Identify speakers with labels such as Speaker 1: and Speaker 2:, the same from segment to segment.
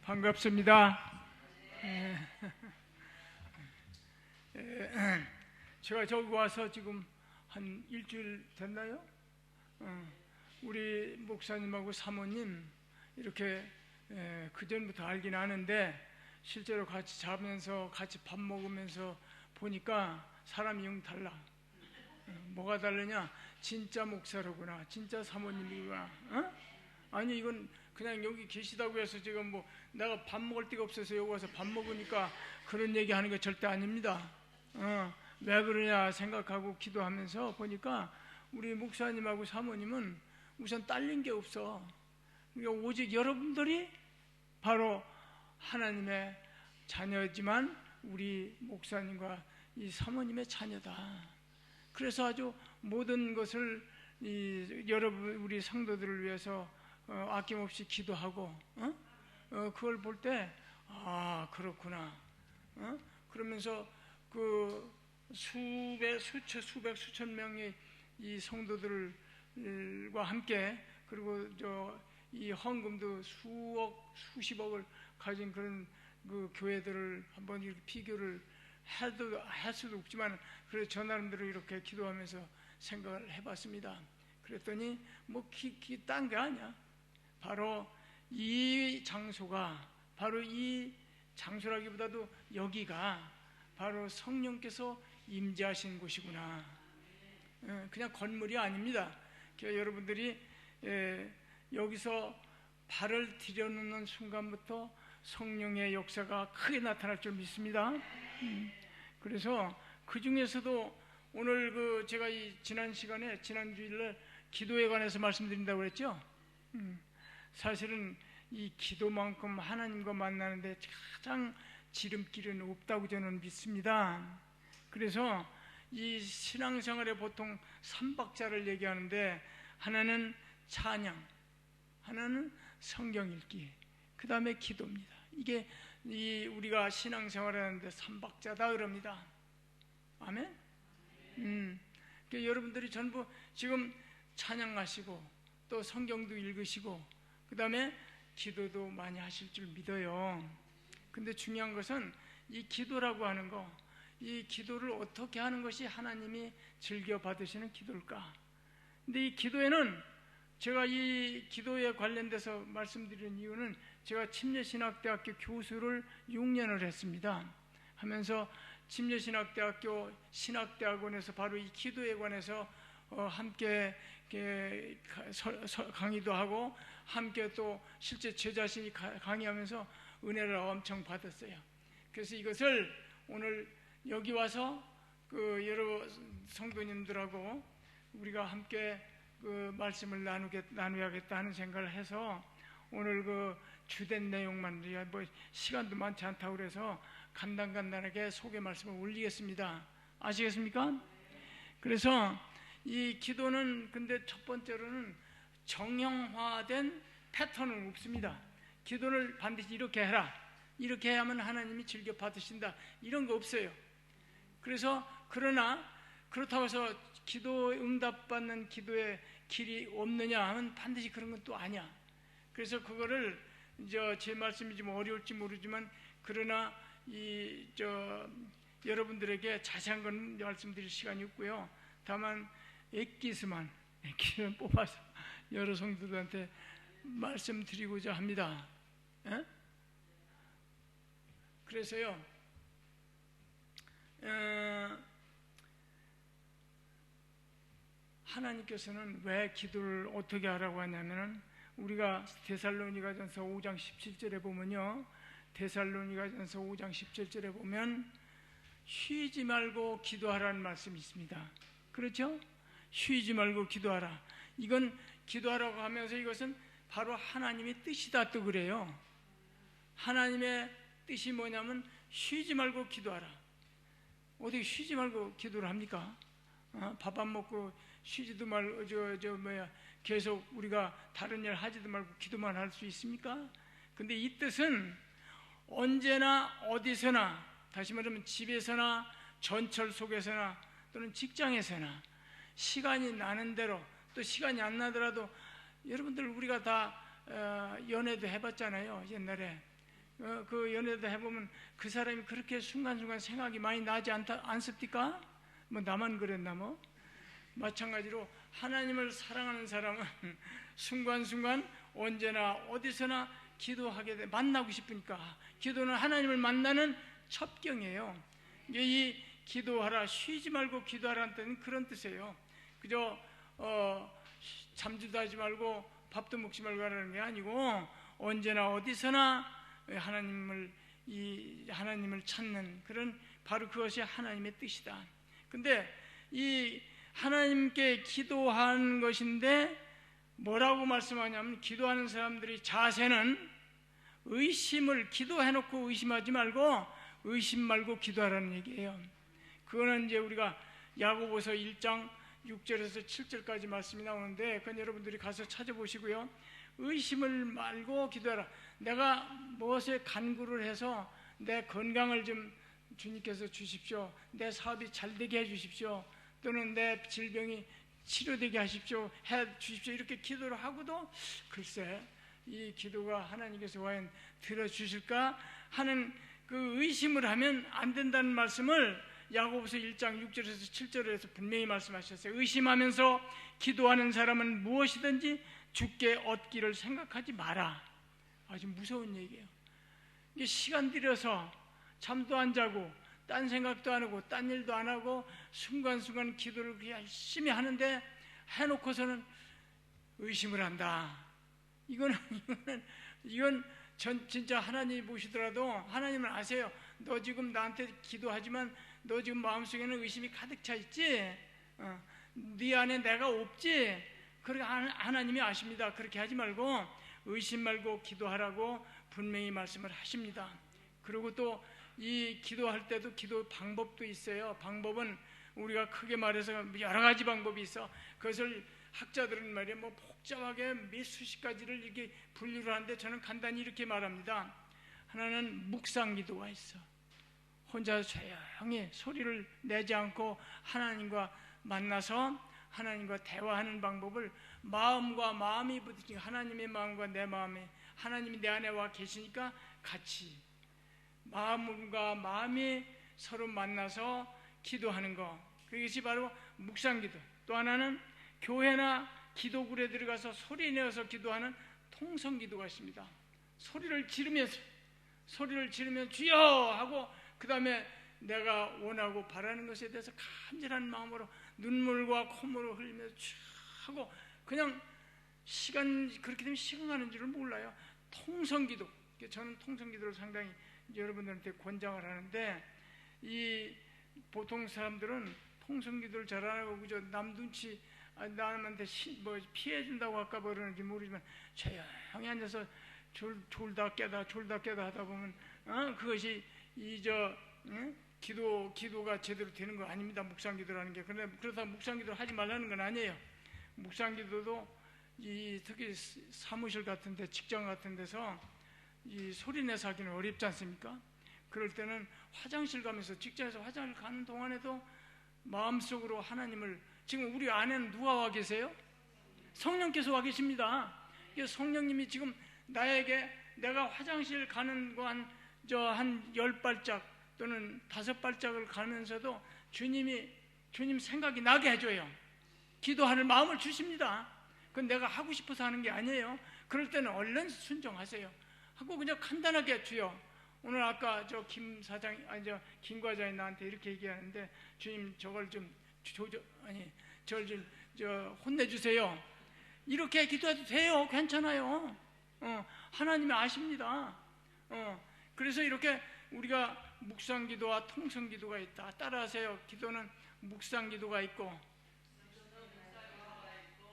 Speaker 1: 반갑습니다. 제가 저기 와서 지금 한 일주일 됐나요? 우리 목사님하고 사모님 이렇게 그전부터 알긴 아는데 실제로 같이 자면서 같이 밥 먹으면서 보니까 사람이 영 달라. 뭐가 다르냐? 진짜 목사로구나, 진짜 사모님이구나. 아니 이건 그냥 여기 계시다고 해서 지금 뭐 내가 밥 먹을 데가 없어서 여기 와서 밥 먹으니까 그런 얘기 하는 게 절대 아닙니다. 왜 그러냐 생각하고 기도하면서 보니까 우리 목사님하고 사모님은 우선 딸린 게 없어. 그러니까 오직 여러분들이 바로 하나님의 자녀지만 우리 목사님과 이 사모님의 자녀다. 그래서 아주 모든 것을 여러분 우리 성도들을 위해서 아낌없이 기도하고 그걸 볼 때 그렇구나. 그러면서 그 수천 명의 이 성도들과 함께 그리고 이 헌금도 수십억을 가진 그런 그 교회들을 한번 이렇게 비교를 할 수도 없지만 그래서 저 나름대로 이렇게 기도하면서 생각을 해봤습니다. 그랬더니 뭐 딴 게 아니야. 바로 이 장소가 바로 이 장소라기보다도 여기가 바로 성령께서 임재하신 곳이구나. 그냥 건물이 아닙니다. 여러분들이 여기서 발을 들여놓는 순간부터 성령의 역사가 크게 나타날 줄 믿습니다. 그래서 그 중에서도 오늘 제가 이 지난 주일날 기도에 관해서 말씀드린다고 그랬죠. 사실은 이 기도만큼 하나님과 만나는데 가장 지름길은 없다고 저는 믿습니다. 그래서 이 신앙생활에 보통 3박자를 얘기하는데 하나는 찬양, 하나는 성경 읽기, 그 다음에 기도입니다. 이게 우리가 신앙생활하는데 3박자다 그럽니다. 아멘? 그러니까 여러분들이 전부 지금 찬양하시고 또 성경도 읽으시고 그 다음에 기도도 많이 하실 줄 믿어요. 근데 중요한 것은 이 기도라고 하는 거, 이 기도를 어떻게 하는 것이 하나님이 즐겨 받으시는 기도일까? 근데 이 기도에는 제가 이 기도에 관련돼서 말씀드리는 이유는 제가 침례신학대학교 교수를 6년을 했습니다. 하면서 침례신학대학교 신학대학원에서 바로 이 기도에 관해서 함께 강의도 하고 함께 또 실제 제 자신이 강의하면서 은혜를 엄청 받았어요. 그래서 이것을 오늘 여기 와서 여러 성도님들하고 우리가 함께 말씀을 나누야겠다 하는 생각을 해서 오늘 주된 내용만 뭐 시간도 많지 않다고 그래서 간단하게 소개 말씀을 올리겠습니다. 아시겠습니까? 그래서 이 기도는 근데 첫 번째로는 정형화된 패턴은 없습니다. 기도를 반드시 이렇게 해라, 이렇게 해야만 하나님이 즐겨 받으신다, 이런 거 없어요. 그래서 그러나 그렇다고 해서 기도 응답받는 기도의 길이 없느냐 하면 반드시 그런 건 또 아니야. 그래서 그거를 제 말씀이 좀 어려울지 모르지만 그러나 여러분들에게 자세한 건 말씀드릴 시간이 없고요. 다만 액기스만 뽑아서 여러 성도들한테 말씀드리고자 합니다. 그래서요, 하나님께서는 왜 기도를 어떻게 하라고 하냐면은 우리가 데살로니가전서 5장 17절에 보면요, 데살로니가전서 5장 17절에 보면 쉬지 말고 기도하라는 말씀이 있습니다. 그렇죠? 쉬지 말고 기도하라. 이건 기도하라고 하면서 이것은 바로 하나님의 뜻이다 또 그래요. 하나님의 뜻이 뭐냐면 쉬지 말고 기도하라. 어떻게 쉬지 말고 기도를 합니까? 밥 안 먹고 쉬지도 말고 계속 우리가 다른 일 하지도 말고 기도만 할 수 있습니까? 근데 이 뜻은 언제나 어디서나, 다시 말하면 집에서나 전철 속에서나 또는 직장에서나 시간이 나는 대로, 또 시간이 안 나더라도 여러분들 우리가 다 연애도 해봤잖아요. 옛날에 그 연애도 해보면 그 사람이 그렇게 순간순간 생각이 많이 나지 않습니까? 뭐 나만 그랬나 뭐? 마찬가지로 하나님을 사랑하는 사람은 순간순간 언제나 어디서나 기도하게 돼. 만나고 싶으니까. 기도는 하나님을 만나는 첩경이에요. 이 기도하라, 쉬지 말고 기도하라는 뜻은 그런 뜻이에요. 그저 잠도 하지 말고 밥도 먹지 말고 하라는 게 아니고 언제나 어디서나 하나님을 찾는 그런, 바로 그것이 하나님의 뜻이다. 근데 이 하나님께 기도하는 것인데 뭐라고 말씀하냐면, 기도하는 사람들의 자세는 의심을, 기도해놓고 의심하지 말고 의심 말고 기도하라는 얘기예요. 그거는 이제 우리가 야고보서 1장 6절에서 7절까지 말씀이 나오는데, 그건 여러분들이 가서 찾아보시고요. 의심을 말고 기도하라. 내가 무엇에 간구를 해서 내 건강을 좀 주님께서 주십시오, 내 사업이 잘 되게 해 주십시오, 또는 내 질병이 치료되게 하십시오, 해 주십시오, 이렇게 기도를 하고도 글쎄 이 기도가 하나님께서 과연 들어주실까 하는 그 의심을 하면 안 된다는 말씀을 야고보서 1장 6절에서 7절에서 분명히 말씀하셨어요. 의심하면서 기도하는 사람은 무엇이든지 주께 얻기를 생각하지 마라. 아주 무서운 얘기예요. 이게 시간 들여서 잠도 안 자고 딴 생각도 안 하고 딴 일도 안 하고 순간순간 기도를 열심히 하는데 해놓고서는 의심을 한다. 이건 진짜 하나님이 보시더라도 하나님은 아세요. 너 지금 나한테 기도하지만 너 지금 마음속에는 의심이 가득 차 있지? 네 안에 내가 없지? 그렇게 하나님이 아십니다. 그렇게 하지 말고 의심 말고 기도하라고 분명히 말씀을 하십니다. 그리고 또 이 기도할 때도 기도 방법도 있어요. 방법은 우리가 크게 말해서 여러 가지 방법이 있어. 그것을 학자들은 말이에요, 뭐 복잡하게 몇 수십 가지를 이렇게 분류를 하는데 저는 간단히 이렇게 말합니다. 하나는 묵상 기도가 있어. 혼자 조용히 소리를 내지 않고 하나님과 만나서 하나님과 대화하는 방법을, 마음과 마음이 부딪히고 하나님의 마음과 내 마음이, 하나님이 내 안에 와 계시니까 같이 마음과 마음이 서로 만나서 기도하는 것, 그것이 바로 묵상기도. 또 하나는 교회나 기도굴에 들어가서 소리 내어서 기도하는 통성기도가 있습니다. 소리를 지르면서 주여 하고, 그 다음에 내가 원하고 바라는 것에 대해서 간절한 마음으로 눈물과 콧물을 흘리면서 쭉 하고, 그냥 그렇게 되면 시간 가는 줄을 몰라요. 통성기도. 저는 통성기도를 상당히 여러분들한테 권장을 하는데, 이 보통 사람들은 통성기도를 잘 안 하고 그저 남 눈치, 남한테 피해 준다고 할까 그러는지 모르지만 조용히 앉아서 졸다 깨다 하다 보면 그것이 기도가 제대로 되는 거 아닙니다. 묵상기도라는 게. 그런데 그렇다고 묵상기도를 하지 말라는 건 아니에요. 묵상기도도 특히 사무실 같은 데, 직장 같은 데서 이 소리 내서 하기는 어렵지 않습니까? 그럴 때는 화장실 가면서, 직장에서 화장실 가는 동안에도 마음속으로 하나님을, 지금 우리 안에는 누가 와 계세요? 성령께서 와 계십니다. 성령님이 지금 나에게, 내가 화장실 가는 거 한 10발짝 또는 5발짝을 가면서도 주님 생각이 나게 해줘요. 기도하는 마음을 주십니다. 그건 내가 하고 싶어서 하는 게 아니에요. 그럴 때는 얼른 순종하세요. 하고 그냥 간단하게, 주여 오늘 아까 김 과장이 나한테 이렇게 얘기하는데, 주님 저걸 좀 저를 좀 혼내주세요. 이렇게 기도해도 돼요. 괜찮아요. 하나님이 아십니다. 그래서 이렇게 우리가 묵상기도와 통성기도가 있다. 따라하세요. 기도는 묵상기도가 있고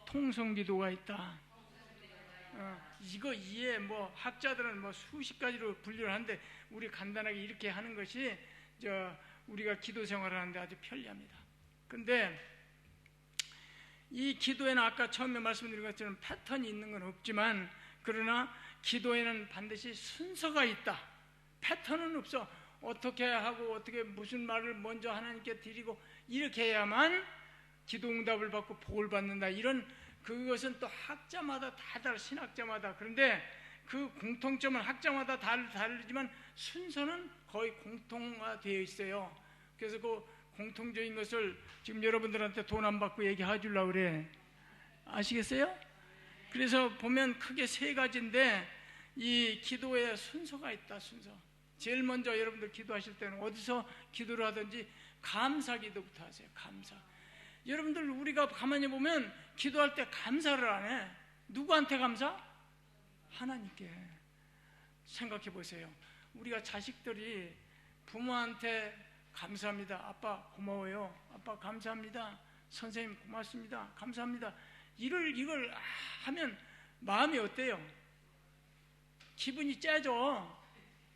Speaker 1: 통성기도가 있다. 이거 이해, 학자들은 수십 가지로 분류를 하는데, 우리 간단하게 이렇게 하는 것이 우리가 기도 생활을 하는데 아주 편리합니다. 근데 이 기도에는 아까 처음에 말씀드린 것처럼 패턴이 있는 건 없지만, 그러나 기도에는 반드시 순서가 있다. 패턴은 없어. 어떻게 하고 어떻게 무슨 말을 먼저 하나님께 드리고 이렇게 해야만 기도 응답을 받고 복을 받는다. 그것은 또 학자마다 다 달라, 신학자마다. 그런데 그 공통점은 학자마다 다르지만 순서는 거의 공통화되어 있어요. 그래서 그 공통적인 것을 지금 여러분들한테 돈 안 받고 얘기해 주려고 그래. 아시겠어요? 그래서 보면 크게 세 가지인데 이 기도에 순서가 있다. 순서. 제일 먼저 여러분들 기도하실 때는 어디서 기도를 하든지 감사 기도부터 하세요. 감사. 여러분들 우리가 가만히 보면 기도할 때 감사를 안 해. 누구한테 감사? 하나님께. 생각해 보세요. 우리가 자식들이 부모한테 감사합니다. 아빠 고마워요. 아빠 감사합니다. 선생님 고맙습니다. 감사합니다. 이걸 하면 마음이 어때요? 기분이 째죠.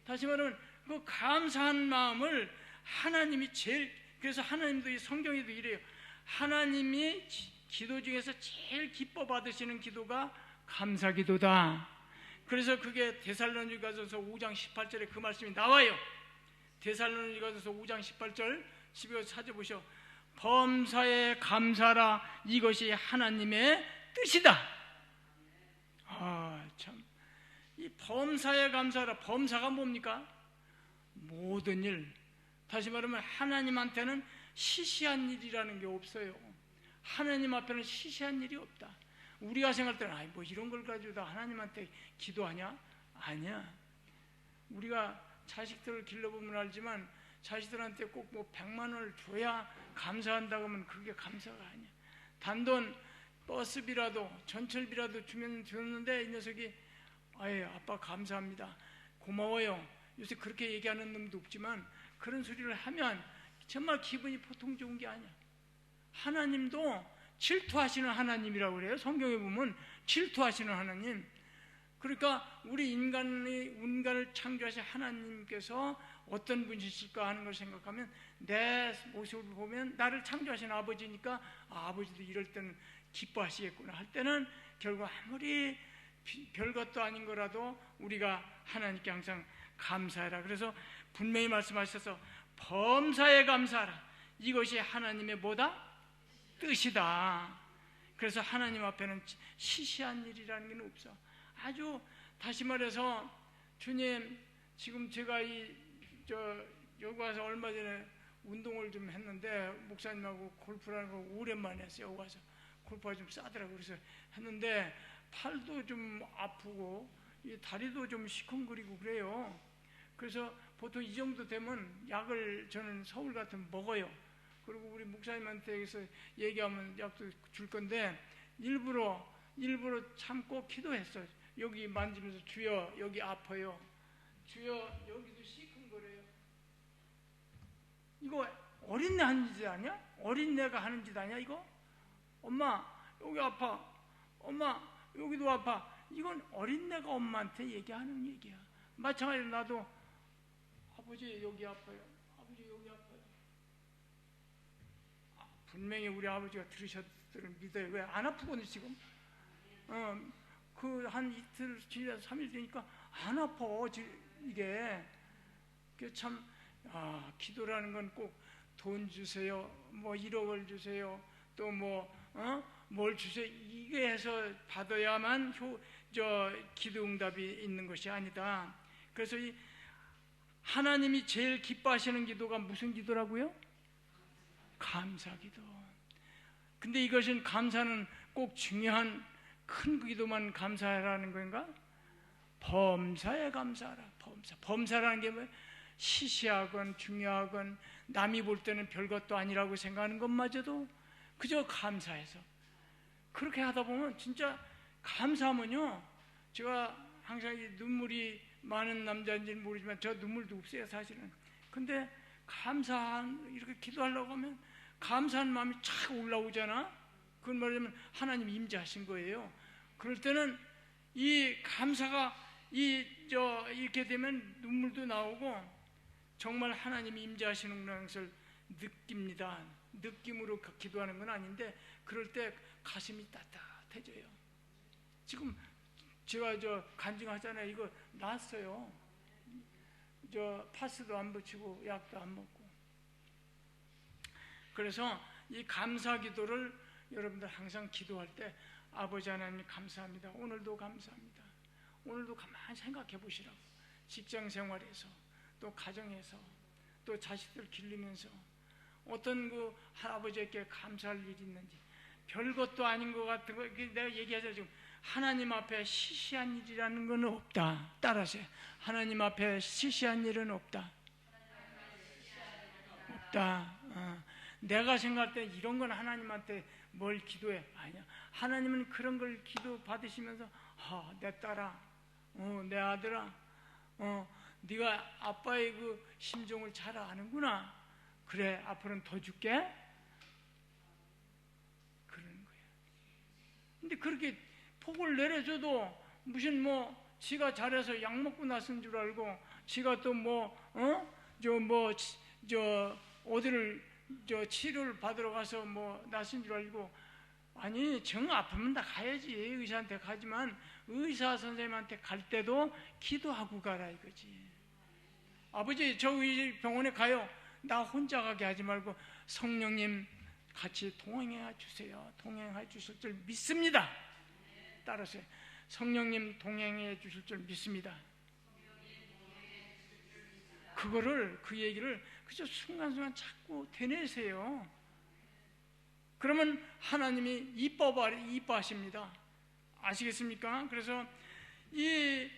Speaker 1: 다시 말하면 그 감사한 마음을 하나님이 그래서 하나님도 이 성경에도 이래요. 하나님이 기도 중에서 제일 기뻐 받으시는 기도가 감사 기도다. 그래서 그게 데살로니가전서 5장 18절에 그 말씀이 나와요. 데살로니가전서 5장 18절 12절 찾아보셔. 범사에 감사라, 이것이 하나님의 뜻이다. 참, 이 범사에 감사라. 범사가 뭡니까? 모든 일. 다시 말하면 하나님한테는 시시한 일이라는 게 없어요. 하나님 앞에는 시시한 일이 없다. 우리가 생각할 때는 뭐 이런 걸 가지고 다 하나님한테 기도하냐? 아니야. 우리가 자식들을 길러보면 알지만 자식들한테 꼭 뭐 100만 원을 줘야 감사한다고 하면 그게 감사가 아니야. 단돈 버스비라도 전철비라도 줬는데 이 녀석이 아빠 감사합니다. 고마워요. 요새 그렇게 얘기하는 놈도 없지만 그런 소리를 하면 정말 기분이 보통 좋은 게 아니야. 하나님도 질투하시는 하나님이라고 그래요. 성경에 보면 질투하시는 하나님. 그러니까 우리 인간을 창조하신 하나님께서 어떤 분이실까 하는 걸 생각하면 내 모습을 보면 나를 창조하신 아버지니까 아버지도 이럴 때는 기뻐하시겠구나 할 때는 결국 아무리 별것도 아닌 거라도 우리가 하나님께 항상 감사해라. 그래서 분명히 말씀하셔서 범사에 감사하라. 이것이 하나님의 뭐다? 뜻이다. 그래서 하나님 앞에는 시시한 일이라는 게 없어. 아주 다시 말해서 주님, 지금 제가 여기 와서 얼마 전에 운동을 좀 했는데 목사님하고 골프라는 거 오랜만에 했어요. 여기 와서 골프가 좀 싸더라고요. 그래서 했는데 팔도 좀 아프고 다리도 좀 시큰거리고 그래요. 그래서 보통 이 정도 되면 약을 저는 서울 같으면 먹어요. 그리고 우리 목사님한테서 얘기하면 약도 줄 건데 일부러 참고 기도했어요. 여기 만지면서 주여 여기 아파요. 주여 여기도 시큰거려요. 이거 어린애 하는 짓 아니야? 어린애가 하는 짓 아니야 이거? 엄마 여기 아파. 엄마 여기도 아파. 이건 어린애가 엄마한테 얘기하는 얘기야. 마찬가지로 나도 아버지 여기 아파요. 아버지 여기 아파요. 분명히 우리 아버지가 들으셨을 믿어요. 왜 안 아프거든 지금? 그 한 이틀 지나 3일 되니까 안 아파. 이게 참 기도라는 건 꼭 돈 주세요. 뭐 1억을 주세요. 또 뭘 주세요. 이게 해서 받아야만 기도 응답이 있는 것이 아니다. 그래서 이 하나님이 제일 기뻐하시는 기도가 무슨 기도라고요? 감사 기도. 근데 이것은 감사는 꼭 중요한 큰 기도만 감사하라는 건가? 범사에 감사하라. 범사라는 게 뭐예요? 시시하건 중요하건 남이 볼 때는 별것도 아니라고 생각하는 것마저도 그저 감사해서 그렇게 하다 보면 진짜 감사하면요, 제가 항상 이 눈물이 많은 남자인지는 모르지만 저 눈물도 없어요 사실은. 근데 이렇게 기도하려고 하면 감사한 마음이 착 올라오잖아. 그건 말하자면 하나님이 임재하신 거예요. 그럴 때는 이 감사가 이렇게 되면 눈물도 나오고 정말 하나님이 임재하시는 것을 느낍니다. 느낌으로 기도하는 건 아닌데 그럴 때 가슴이 따뜻해져요. 지금 제가 간증하잖아요. 이거 나았어요. 파스도 안 붙이고 약도 안 먹고. 그래서 이 감사 기도를 여러분들 항상 기도할 때 아버지 하나님 감사합니다. 오늘도 감사합니다. 오늘도 가만히 생각해 보시라고. 직장 생활에서, 또 가정에서, 또 자식들 기르면서 어떤 그 할아버지에게 감사할 일이 있는지. 별것도 아닌 것 같은 거 내가 얘기하자. 지금 하나님 앞에 시시한 일이라는 건 없다. 따라서 하나님 앞에 시시한 일은 없다. 없다. 내가 생각할 때 이런 건 하나님한테 뭘 기도해? 아니야. 하나님은 그런 걸 기도 받으시면서 내 딸아, 내 아들아, 네가 아빠의 그 심정을 잘 아는구나. 그래, 앞으로는 더 줄게. 그러는 거예요. 근데 그렇게 폭을 내려줘도 무슨 지가 잘해서 약 먹고 났은 줄 알고, 지가 또 어디를 치료를 받으러 가서 났은 줄 알고, 아니, 정 아프면 다 가야지. 의사한테 가지만 의사 선생님한테 갈 때도 기도하고 가라 이거지. 아버지, 저 병원에 가요. 나 혼자 가게 하지 말고 성령님 같이 동행해 주세요. 동행해 주실 줄 믿습니다. 따라서 성령님 동행해 주실 줄 믿습니다. 그 얘기를 그저 순간순간 자꾸 되뇌세요. 그러면 하나님이 이뻐하십니다. 아시겠습니까? 그래서 이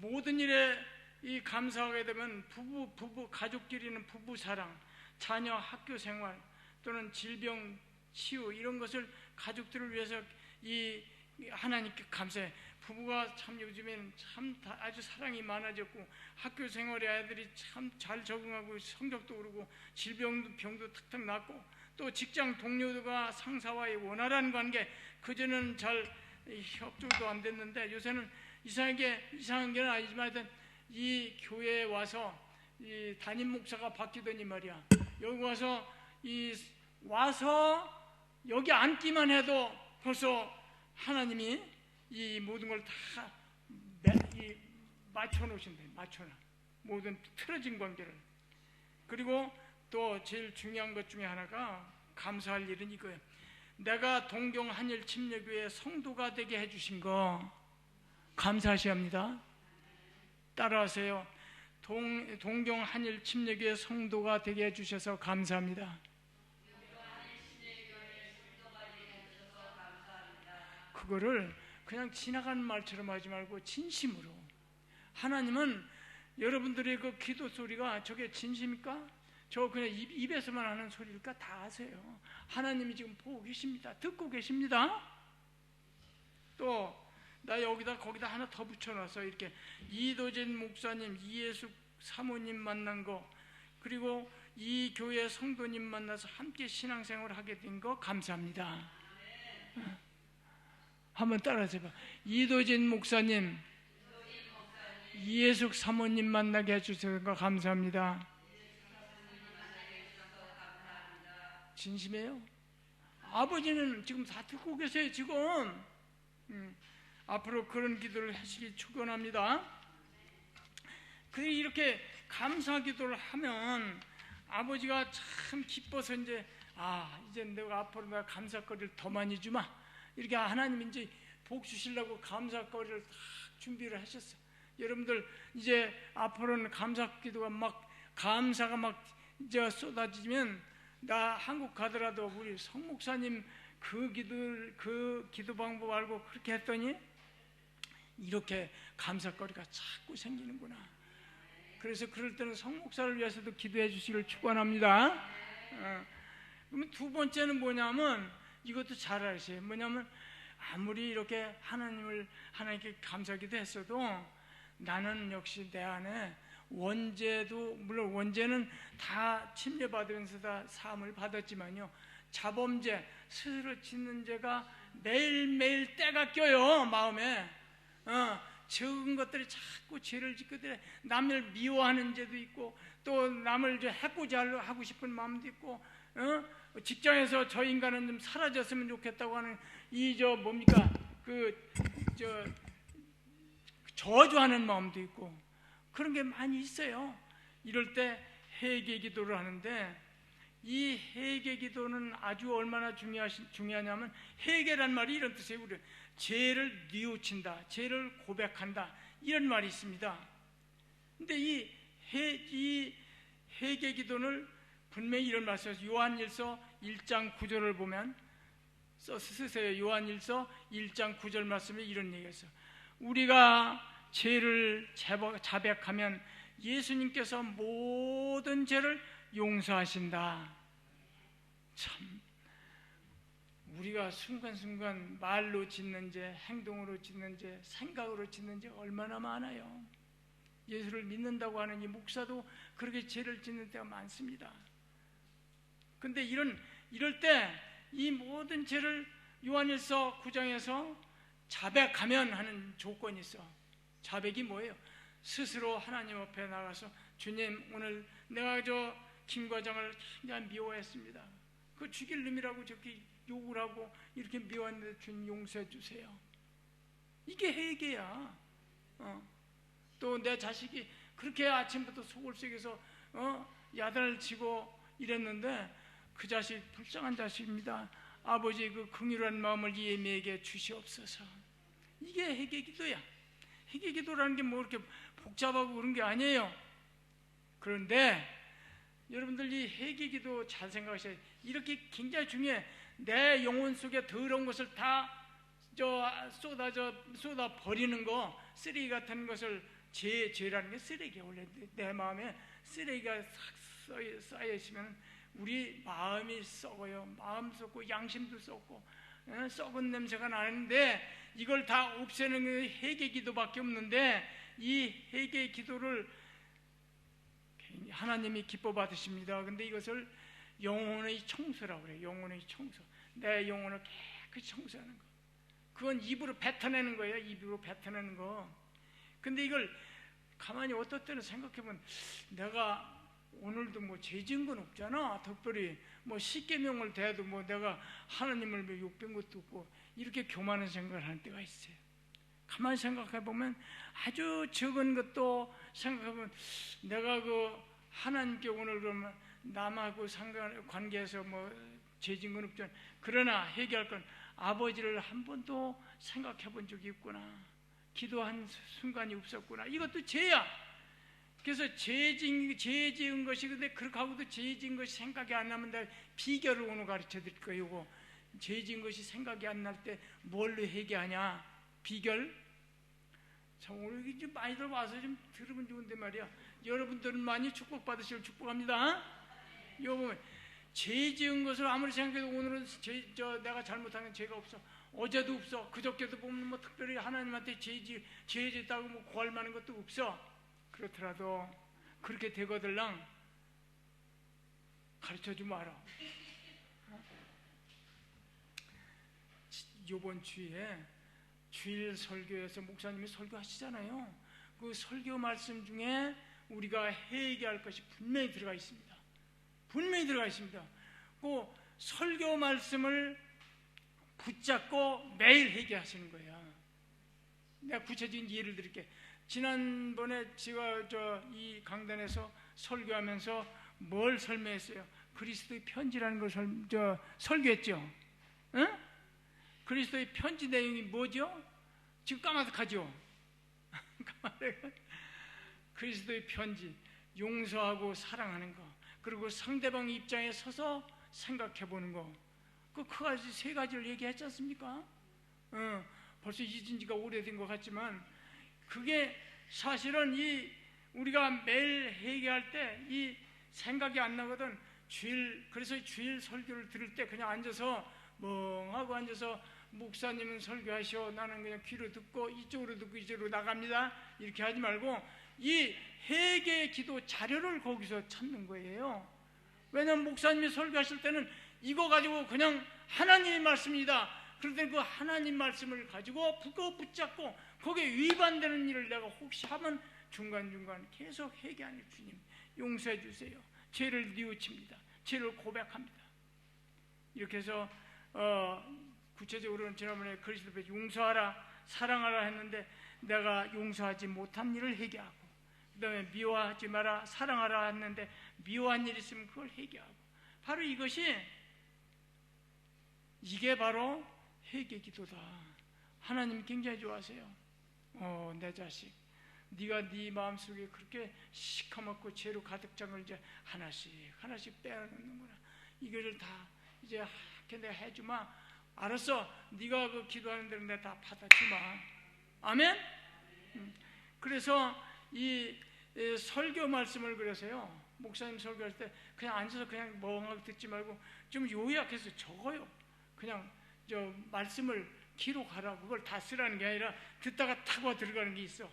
Speaker 1: 모든 일에 이 감사하게 되면 부부 가족끼리는 부부 사랑, 자녀 학교 생활 또는 질병 치유 이런 것을 가족들을 위해서 이 하나님께 감사해. 부부가 참 요즘에는 참 아주 사랑이 많아졌고, 학교 생활에 아이들이 참 잘 적응하고 성적도 오르고 질병도 탁탁 낫고, 또 직장 동료가 상사와의 원활한 관계, 그전에는 잘 협조도 안 됐는데 요새는 이상한 게 아니지만 하여튼 이 교회에 와서 이 담임 목사가 바뀌더니 말이야, 여기 와서 여기 앉기만 해도 벌써 하나님이 이 모든 걸 다 맞춰 놓으신대. 모든 틀어진 관계를. 그리고 또 제일 중요한 것 중에 하나가 감사할 일은 이거예요. 내가 동경 한일 침례교회 성도가 되게 해주신 거 감사하셔야 합니다. 따라하세요. 동경 한일 침례교회 성도가 되게 해주셔서 감사합니다. 그거를 그냥 지나가는 말처럼 하지 말고 진심으로. 하나님은 여러분들의 그 기도 소리가 저게 진심입니까? 저 그냥 입에서만 하는 소리일까? 다 아세요. 하나님이 지금 보고 계십니다. 듣고 계십니다. 또 나 여기다 거기다 하나 더 붙여놔서 이렇게 이도진 목사님, 이예숙 사모님 만난 거, 그리고 이 교회 성도님 만나서 함께 신앙생활을 하게 된 거 감사합니다. 한번 따라해봐. 이도진 목사님, 이예숙 사모님 만나게 해주셔서 감사합니다. 진심이에요? 아버지는 지금 다 듣고 계세요. 지금 앞으로 그런 기도를 하시기 축원합니다. 이렇게 감사 기도를 하면 아버지가 참 기뻐서 이제 내가 앞으로 내가 감사거리를 더 많이 주마, 이렇게 하나님이 이제 복 주시려고 감사거리를 다 준비를 하셨어요. 여러분들 이제 앞으로는 감사 기도가 감사가 이제 쏟아지면, 나 한국 가더라도 우리 성 목사님 그 기도 방법 알고 그렇게 했더니 이렇게 감사거리가 자꾸 생기는구나. 그래서 그럴 때는 성 목사를 위해서도 기도해 주시길 축원합니다. 그러면 두 번째는 뭐냐면, 이것도 잘 아세요. 뭐냐면 아무리 이렇게 하나님께 감사기도 했어도 나는 역시 내 안에 원죄도, 물론 원죄는 다 침례받으면서 다 사함을 받았지만요, 자범죄, 스스로 짓는 죄가 매일매일 때가 껴요. 마음에 적은 것들이 자꾸 죄를 짓게 돼. 남을 미워하는 죄도 있고, 또 남을 해코지 하고 싶은 마음도 있고, 직장에서 저 인간은 좀 사라졌으면 좋겠다고 하는 저주하는 마음도 있고, 그런 게 많이 있어요. 이럴 때 회개 기도를 하는데, 이 회개 기도는 아주 얼마나 중요하냐면, 회개란 말이 이런 뜻이에요. 우리 죄를 뉘우친다, 죄를 고백한다, 이런 말이 있습니다. 근데 이 회개 기도를 분명히 이런 말씀에서 요한일서 1장 9절을 보면 쓰세요. 요한일서 1장 9절 말씀에 이런 얘기가 있어요. 우리가 죄를 자백하면 예수님께서 모든 죄를 용서하신다. 참, 우리가 순간순간 말로 짓는 죄, 행동으로 짓는 죄, 생각으로 짓는 죄 얼마나 많아요. 예수를 믿는다고 하는 이 목사도 그렇게 죄를 짓는 때가 많습니다. 근데 이럴 때 이 모든 죄를 요한일서 9장에서 자백하면 하는 조건이 있어. 자백이 뭐예요? 스스로 하나님 앞에 나가서 주님, 오늘 내가 저 김 과장을 굉장히 미워했습니다. 그 죽일 놈이라고 저렇게 욕을 하고 이렇게 미워했는데 주님 용서해 주세요. 이게 회개야. 또 내 자식이 그렇게 아침부터 속을 썩여서 야단을 치고 이랬는데 그 자식 불쌍한 자식입니다. 아버지 그 긍휼한 마음을 이 애미에게 주시옵소서. 이게 회개 기도야. 회개 기도라는 게 뭐 이렇게 복잡하고 그런 게 아니에요. 그런데 여러분들 이 회개 기도 잘 생각하셔야 돼요. 이렇게 굉장히 중요해. 내 영혼 속에 더러운 것을 다 쏟아 버리는 거, 쓰레기 같은 것을 죄라는 게 쓰레기야. 원래 내 마음에 쓰레기가 쌓여 있으면 우리 마음이 썩어요. 마음 썩고 양심도 썩고 썩은 냄새가 나는데 이걸 다 없애는 게 회개 기도밖에 없는데 이 회개 기도를 하나님이 기뻐 받으십니다. 근데 이것을 영혼의 청소라고 그래요. 영혼의 청소. 내 영혼을 깨끗이 청소하는 거. 그건 입으로 뱉어내는 거예요. 입으로 뱉어내는 거. 근데 이걸 가만히 어떨 때는 생각해보면 내가 오늘도 뭐 죄 지은 건 없잖아. 특별히 뭐 십계명을 대해도 뭐 내가 하나님을 뭐 욕된 것도 없고 이렇게 교만한 생각을 하는 때가 있어요. 가만히 생각해보면 아주 적은 것도 생각해보면 내가 그 하나님께 오늘 그러면 남하고 관계에서 뭐 죄 지은 건 없잖아. 그러나 회개할 건 아버지를 한 번도 생각해 본 적이 있구나. 기도한 순간이 없었구나. 이것도 죄야. 그래서 죄 지은 것이, 근데 그렇게 하고도 죄 지은 것이 생각이 안 나면 내가 비결을 오늘 가르쳐 드릴 거예요. 죄 지은 것이 생각이 안 날 때 뭘로 회개하냐? 비결? 자, 오늘 이게 좀 많이들 와서 좀 들으면 좋은데 말이야. 여러분들은 많이 축복받으시길 축복합니다. 여러분, 죄 지은 것을 아무리 생각해도 오늘은 내가 잘못한 건 죄가 없어. 어제도 없어. 그저께도 보면 뭐 특별히 하나님한테 죄 지었다고 뭐 구할 만한 것도 없어. 그렇더라도 그렇게 되거들랑 가르쳐주면 알아. 이번 주에 주일 설교에서 목사님이 설교하시잖아요. 그 설교 말씀 중에 우리가 회개할 것이 분명히 들어가 있습니다. 분명히 들어가 있습니다. 그 설교 말씀을 붙잡고 매일 회개하시는 거예요. 내가 구체적인 예를 드릴게. 지난번에 제가 이 강단에서 설교하면서 뭘 설명했어요? 그리스도의 편지라는 걸 설교했죠. 응? 그리스도의 편지 내용이 뭐죠? 지금 까마득하죠? 그리스도의 편지, 용서하고 사랑하는 거, 그리고 상대방 입장에 서서 생각해보는 거, 그 가지 세 가지를 얘기했지 않습니까? 벌써 잊은 지가 오래된 것 같지만 그게 사실은 우리가 매일 회개할 때 이 생각이 안 나거든. 그래서 주일 설교를 들을 때 그냥 앉아서 멍하고 앉아서 목사님은 설교하시오, 나는 그냥 귀로 듣고 이쪽으로 듣고 이쪽으로 나갑니다, 이렇게 하지 말고 이 회개 기도 자료를 거기서 찾는 거예요. 왜냐하면 목사님이 설교하실 때는 이거 가지고 그냥 하나님의 말씀이다, 그럴 때 그 하나님 말씀을 가지고 붙잡고 거기에 위반되는 일을 내가 혹시 하면 중간중간 계속 회개하는, 주님 용서해 주세요, 죄를 뉘우칩니다, 죄를 고백합니다. 이렇게 해서 구체적으로는 지난번에 그리스도께 용서하라 사랑하라 했는데 내가 용서하지 못한 일을 회개하고, 그 다음에 미워하지 마라 사랑하라 했는데 미워한 일 있으면 그걸 회개하고, 바로 이게 바로 회개 기도다. 하나님 굉장히 좋아하세요. 내 자식, 네가 네 마음속에 그렇게 시커멓고 죄로 가득 찬 이제 하나씩 빼놓는구나. 이거를 다 이제 내가 해주마. 알았어. 네가 그 기도하는 대로 내가 다 받아주마. 아멘. 그래서 이 설교 말씀을 그래서요, 목사님 설교할 때 그냥 앉아서 그냥 멍하게 듣지 말고 좀 요약해서 적어요. 그냥 저 말씀을 기록하라고. 그걸 다 쓰라는 게 아니라 듣다가 탁 와 들어가는 게 있어.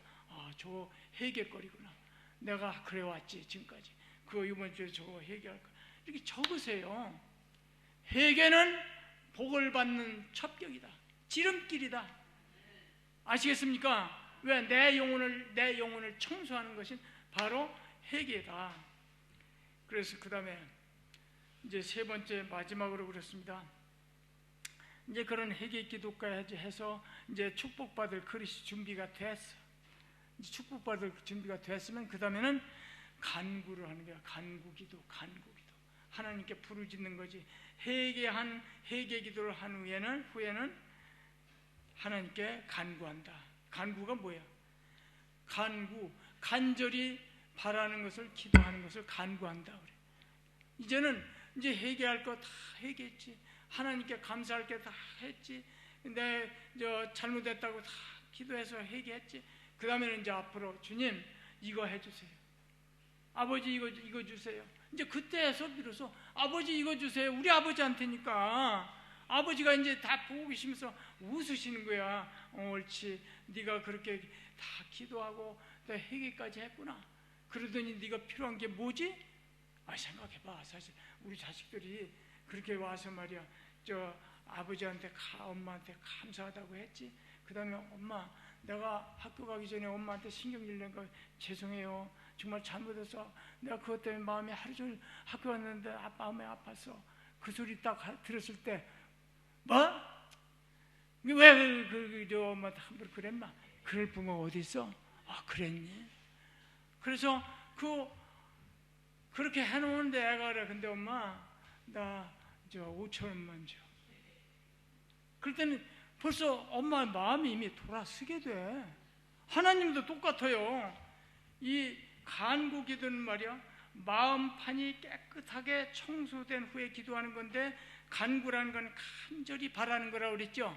Speaker 1: 저거 해결거리구나. 내가 그래 왔지 지금까지. 그거 이번 주에 저거 해결할 거야. 이렇게 적으세요. 회개는 복을 받는 첩격이다. 지름길이다. 아시겠습니까? 왜? 내 영혼을 청소하는 것이 바로 회개다. 그래서 그 다음에 이제 세 번째 마지막으로 그렇습니다. 이제 그런 회개 기도까지 해서 이제 축복받을 그릇이 준비가 됐어. 이제 축복받을 준비가 됐으면 그 다음에는 간구를 하는 거야. 간구기도. 하나님께 부르짖는 거지. 회개 기도를 한 후에는 하나님께 간구한다. 간구가 뭐야? 간절히 바라는 것을, 기도하는 것을 간구한다 그래. 이제는 이제 회개할 거 다 회개했지. 하나님께 감사할 게 다 했지. 내 잘못했다고 다 기도해서 회개했지. 그 다음에는 이제 앞으로 주님 이거 해주세요. 아버지 이거 주세요. 이제 그때에서 비로소 아버지 이거 주세요. 우리 아버지한테니까 아버지가 이제 다 보고 계시면서 웃으시는 거야. 옳지. 네가 그렇게 다 기도하고 다 회개까지 했구나. 그러더니 네가 필요한 게 뭐지? 생각해봐. 사실 우리 자식들이 그렇게 와서 말이야, 아버지한테 엄마한테 감사하다고 했지. 그 다음에 엄마, 내가 학교 가기 전에 엄마한테 신경질 낸 거 죄송해요. 정말 잘못해서 내가 그것 때문에 마음이 하루 종일 학교 갔는데 마음이 아팠어. 그 소리 딱 들었을 때 뭐? 왜 엄마한테 함부로 그랬나? 그럴 부모가 어디 있어? 그랬니? 그래서 그렇게 해놓은데 애가 그래. 근데 엄마 나 5,000원만 줘. 그럴 때는 벌써 엄마의 마음이 이미 돌아서게 돼. 하나님도 똑같아요. 이 간구 기도는 말이야, 마음판이 깨끗하게 청소된 후에 기도하는 건데, 간구라는 건 간절히 바라는 거라고 그랬죠.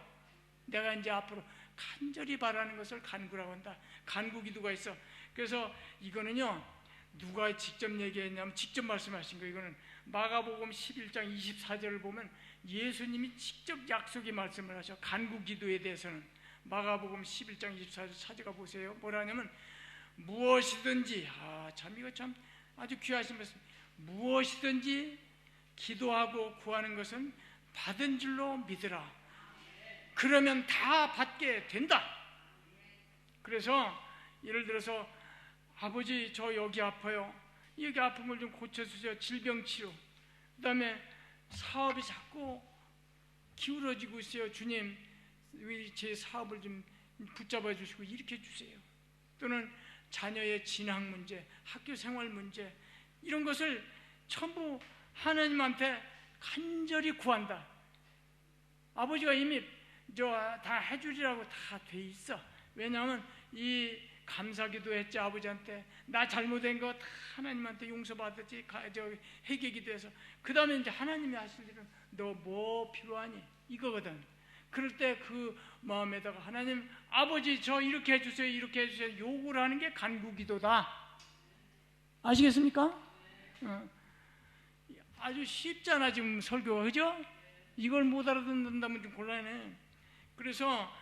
Speaker 1: 내가 이제 앞으로 간절히 바라는 것을 간구라고 한다. 간구 기도가 있어. 그래서 이거는요, 누가 직접 얘기했냐면 직접 말씀하신 거예요. 이거는 마가복음 11장 24절을 보면 예수님이 직접 약속의 말씀을 하셔. 간구 기도에 대해서는 마가복음 11장 24절 찾아가 보세요. 뭐라냐면 무엇이든지, 참 이거 참 아주 귀하신 말씀. 무엇이든지 기도하고 구하는 것은 받은 줄로 믿으라. 그러면 다 받게 된다. 그래서 예를 들어서 아버지 저 여기 아파요. 여기 아픈 걸 좀 고쳐주세요. 질병치료. 그 다음에 사업이 자꾸 기울어지고 있어요. 주님 제 사업을 좀 붙잡아 주시고 일으켜 주세요. 또는 자녀의 진학 문제, 학교 생활 문제, 이런 것을 전부 하나님한테 간절히 구한다. 아버지가 이미 다 해주리라고 다 돼 있어. 왜냐하면 이 감사기도 했지. 아버지한테 나 잘못된 거 다 하나님한테 용서받았지. 회개기도 해서 그 다음에 이제 하나님이 하실 일은 너 뭐 필요하니? 이거거든. 그럴 때 그 마음에다가 하나님 아버지 저 이렇게 해주세요, 이렇게 해주세요 요구를 하는 게 간구기도다. 아시겠습니까? 아주 쉽잖아 지금 설교가. 그죠? 이걸 못 알아듣는다면 좀 곤란해. 그래서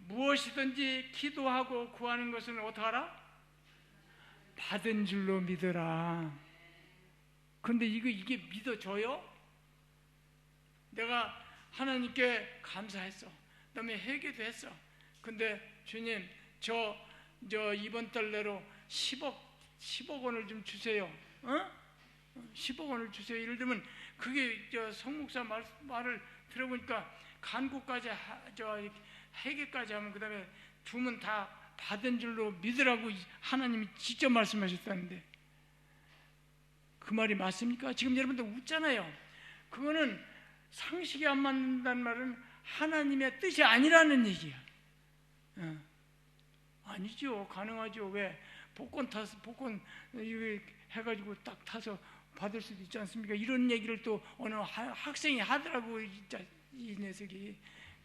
Speaker 1: 무엇이든지 기도하고 구하는 것은 어떻게 하라? 받은 줄로 믿어라. 그런데 이게 믿어져요? 내가 하나님께 감사했어. 그 다음에 회개도 했어. 근데 주님 저 이번 달 내로 10억 원을 좀 주세요. 10억 원을 주세요. 예를 들면 그게 성목사 말을 들어보니까 간구까지 회개까지 하면 그 다음에 주면 다 받은 줄로 믿으라고 하나님이 직접 말씀하셨다는데 그 말이 맞습니까? 지금 여러분들 웃잖아요. 그거는 상식이 안 맞는다는 말은 하나님의 뜻이 아니라는 얘기야. 아니죠. 가능하죠. 왜? 복권 이거 해가지고 딱 타서 받을 수도 있지 않습니까? 이런 얘기를 또 어느 학생이 하더라고, 진짜 이 녀석이.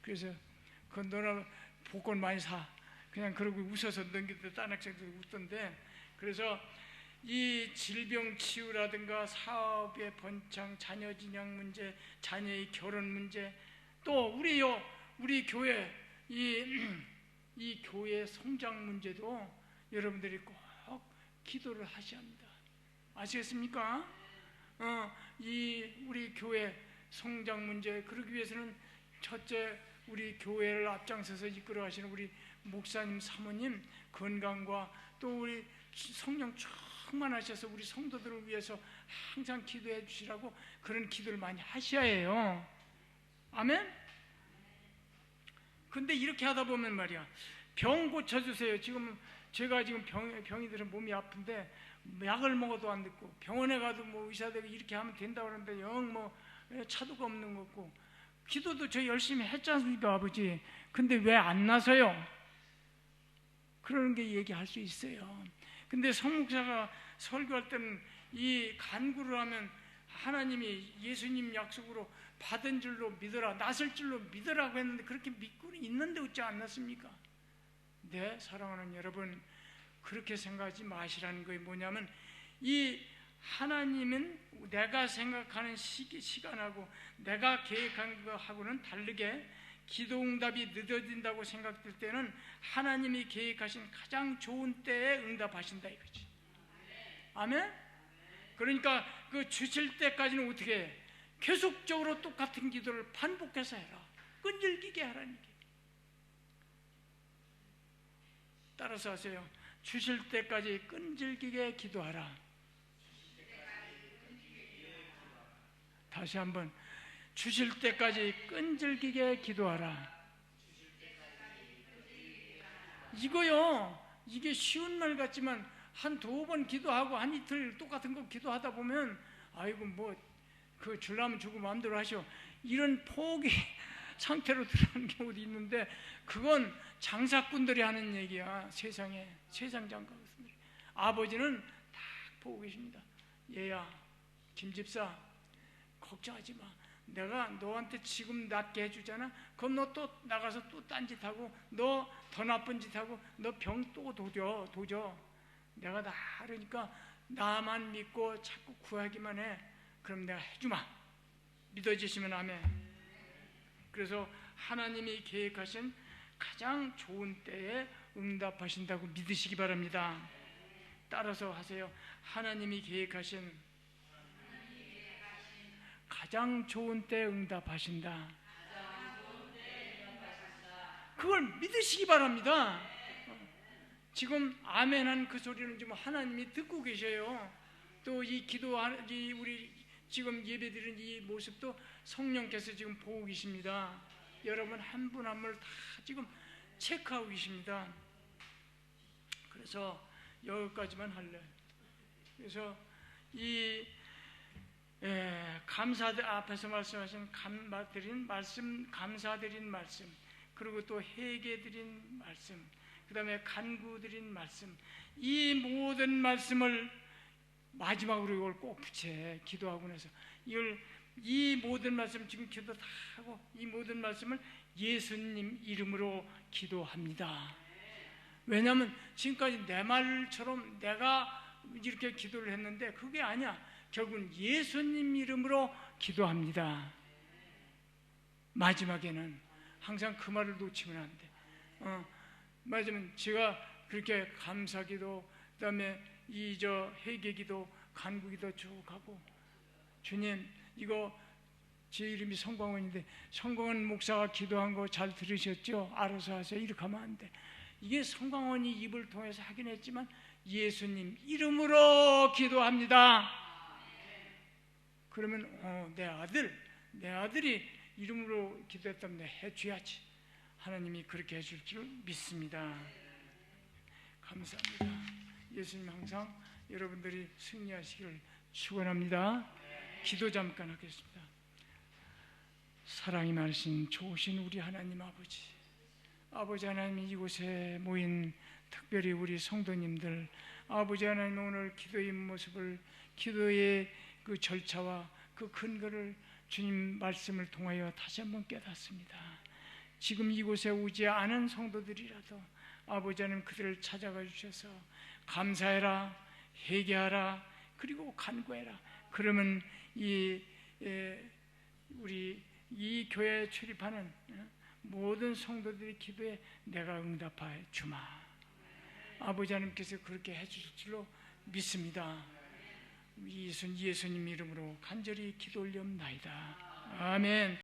Speaker 1: 그래서 그 너나 복권 많이 사. 그냥 그러고 웃어서 넘기도 딴 학생들 웃던데. 그래서 이 질병 치유라든가 사업의 번창, 자녀 진양 문제, 자녀의 결혼 문제, 또 우리 교회 이 교회 성장 문제도 여러분들이 꼭 기도를 하셔야 합니다. 아시겠습니까? 우리 교회 성장 문제, 그러기 위해서는 첫째, 우리 교회를 앞장서서 이끌어 가시는 우리 목사님, 사모님 건강과 또 우리 성령 충만하셔서 우리 성도들을 위해서 항상 기도해 주시라고 그런 기도를 많이 하셔야 해요. 아멘? 근데 이렇게 하다 보면 말이야, 병 고쳐주세요. 제가 지금 병이 들은 몸이 아픈데 약을 먹어도 안 듣고, 병원에 가도 뭐 의사들이 이렇게 하면 된다고 그러는데 영 뭐 차도가 없는 것 같고, 기도도 저 열심히 했지 않습니까, 아버지? 근데 왜 안 나서요? 그러는 게 얘기할 수 있어요. 근데 성목사가 설교할 때는 이 간구를 하면 하나님이 예수님 약속으로 받은 줄로 믿어라, 났을 줄로 믿으라고 했는데 그렇게 믿고 있는데 어찌 안 났습니까? 네, 사랑하는 여러분, 그렇게 생각하지 마시라는 거예요. 뭐냐면 이 하나님은 내가 생각하는 시간하고 내가 계획한 거하고는 다르게 기도응답이 늦어진다고 생각될 때는 하나님이 계획하신 가장 좋은 때에 응답하신다 이거지. 아멘? 그러니까 그 주실 때까지는 어떻게 해? 계속적으로 똑같은 기도를 반복해서 해라. 끈질기게 하라는 게. 따라서 하세요. 주실 때까지 끈질기게 기도하라. 다시 한번, 주실 때까지 끈질기게 기도하라. 이게 쉬운 말 같지만 한 두 번 기도하고 한 이틀 똑같은 거 기도하다 보면 아이고 뭐 그 주려면 주고 마음대로 하셔, 이런 포기 상태로 들어가는 경우도 있는데, 그건 장사꾼들이 하는 얘기야. 세상에 세상 장사꾼들이. 아버지는 딱 보고 계십니다. 얘야, 김집사, 걱정하지 마. 내가 너한테 지금 낫게 해주잖아. 그럼 너 또 나가서 또 딴짓하고 너 더 나쁜 짓하고 너 병 또 도져. 내가 다 하려니까 나만 믿고 자꾸 구하기만 해. 그럼 내가 해주마. 믿어지시면 아멘. 그래서 하나님이 계획하신 가장 좋은 때에 응답하신다고 믿으시기 바랍니다. 따라서 하세요. 하나님이 계획하신 가장 좋은 때 응답하신다. 그걸 믿으시기 바랍니다. 지금 아멘한 그 소리는 지금 하나님이 듣고 계셔요. 또 이 우리 지금 예배드리는 이 모습도 성령께서 지금 보고 계십니다. 여러분 한 분 한 분을 다 지금 체크하고 계십니다. 그래서 여기까지만 할래. 그래서 이 앞에서 말씀하신 감사드린 말씀, 그리고 또 회개드린 말씀, 그 다음에 간구드린 말씀, 이 모든 말씀을 마지막으로 이걸 꼭 붙여 기도하고 나서 이 모든 말씀 지금 기도 다 하고 이 모든 말씀을 예수님 이름으로 기도합니다. 왜냐하면 지금까지 내 말처럼 내가 이렇게 기도를 했는데 그게 아니야. 결국은 예수님 이름으로 기도합니다. 마지막에는 항상 그 말을 놓치면 안 돼. 맞으면 제가 그렇게 감사기도, 그다음에 회개기도, 간구기도 쭉 하고, 주님 이거 제 이름이 성광원인데 성광원 목사가 기도한 거 잘 들으셨죠? 알아서 하세요. 이렇게 하면 안 돼. 이게 성광원이 입을 통해서 하긴 했지만 예수님 이름으로 기도합니다. 그러면 내 아들이 이름으로 기도했다면 내가 해줘야지. 하나님이 그렇게 해줄 줄 믿습니다. 감사합니다. 예수님 항상 여러분들이 승리하시기를 축원합니다. 기도 잠깐 하겠습니다. 사랑이 많으신 좋으신 우리 하나님 아버지, 아버지 하나님, 이곳에 모인 특별히 우리 성도님들, 아버지 하나님, 오늘 기도의 모습을, 기도의 그 절차와 그 근거를 주님 말씀을 통하여 다시 한번 깨닫습니다. 지금 이곳에 오지 않은 성도들이라도 아버지 하나님, 그들을 찾아가 주셔서 감사해라, 회개하라, 그리고 간구해라. 그러면 우리 이 교회에 출입하는 모든 성도들의 기도에 내가 응답하여 주마. 아버지 하나님께서 그렇게 해주실 줄로 믿습니다. 예수님 이름으로 간절히 기도 올리옵나이다. 아멘.